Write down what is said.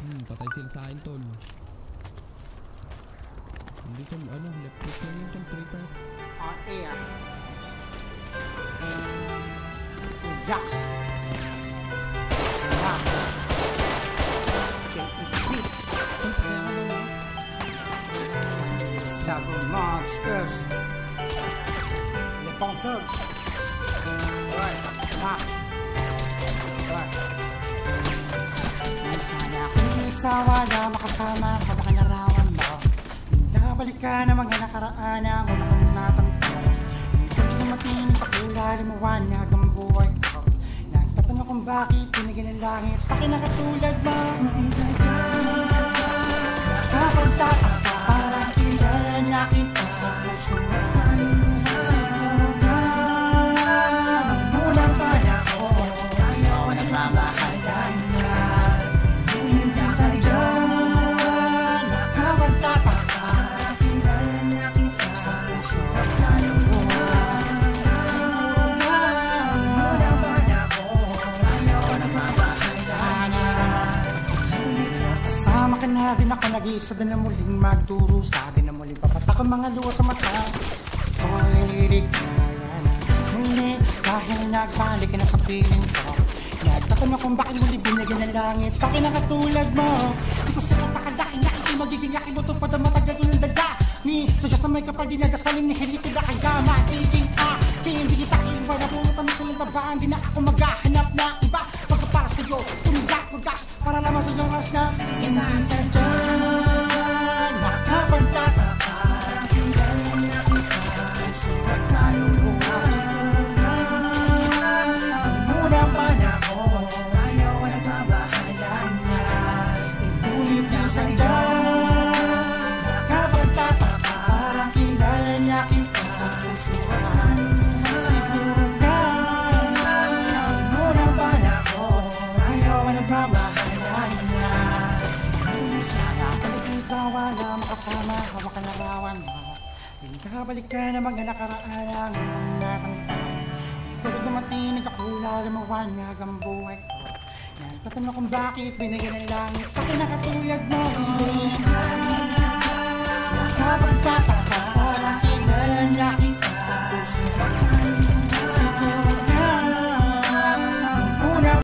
Patay sila sa akin, tol. Hindi tol, ano, left click lang yun, tol, traitor. On air. To Jax. Beats. Several monsters. Lepong thugs. Alright, sana akong isawa na makasama ka makanarawan mo. Pinabalik ka na mga nakaraan na ako na natanto. Hindi na matinig katulad ng mawanag ang buhay ko. Nagtatanong kung bakit tinigyan ng langit sa akin na katulad mo. Isa dyan nakapagtataka parang kilala niya kita sa puso. Siguro na magmulang pa na ako. Ayaw na mamahalan niya. Isa dyan nakapagtataka kilala niya kita sa puso at kaluluwa. Siguro na magmulang pa na ako. Ayaw na mamahalan niya. Kasama ka na din ako nag-iisa din na muling magdurusa. Din na muling papatak ang mga luha sa mata. Ako'y liligaya na muli dahil nagbalik ka na sa piling ko. Nagtatanong kung bakit muli binigyan ng langit sa akin na katulad mo. Di ko sila pakalain na ito'y magiging aking butupad ang matagal ko ng daga. Ni sa Diyos na may kapal di nagasaling ni Hilito na kaya magiging aking. Hindi kita iwan na puro kami silang tabaan. Di na ako maghahanap na iba. Pagkapara sa'yo, tumigak magas para naman sa iyong as na hindi sa dyan nakapagtataka kilala na kita sa puso at kaluluwa. Siguro na magmulang pa na ako. Ayaw ka na mabahalan niya. Itulit niya sa dyan nakapagtataka parang kilala niya kita sa puso. Siguro na magmulang pa na ako. Ayaw ka na mabahalan niya. Sana paligay sa wala makasama hawak ka na rawan mo. Pinabalik ka na mga nakaraan ang natangtang. Ikaw ay dumatinig ako lalo mawanag ang buhay ko. Nagtatanong kung bakit binigyan ng langit sa akin na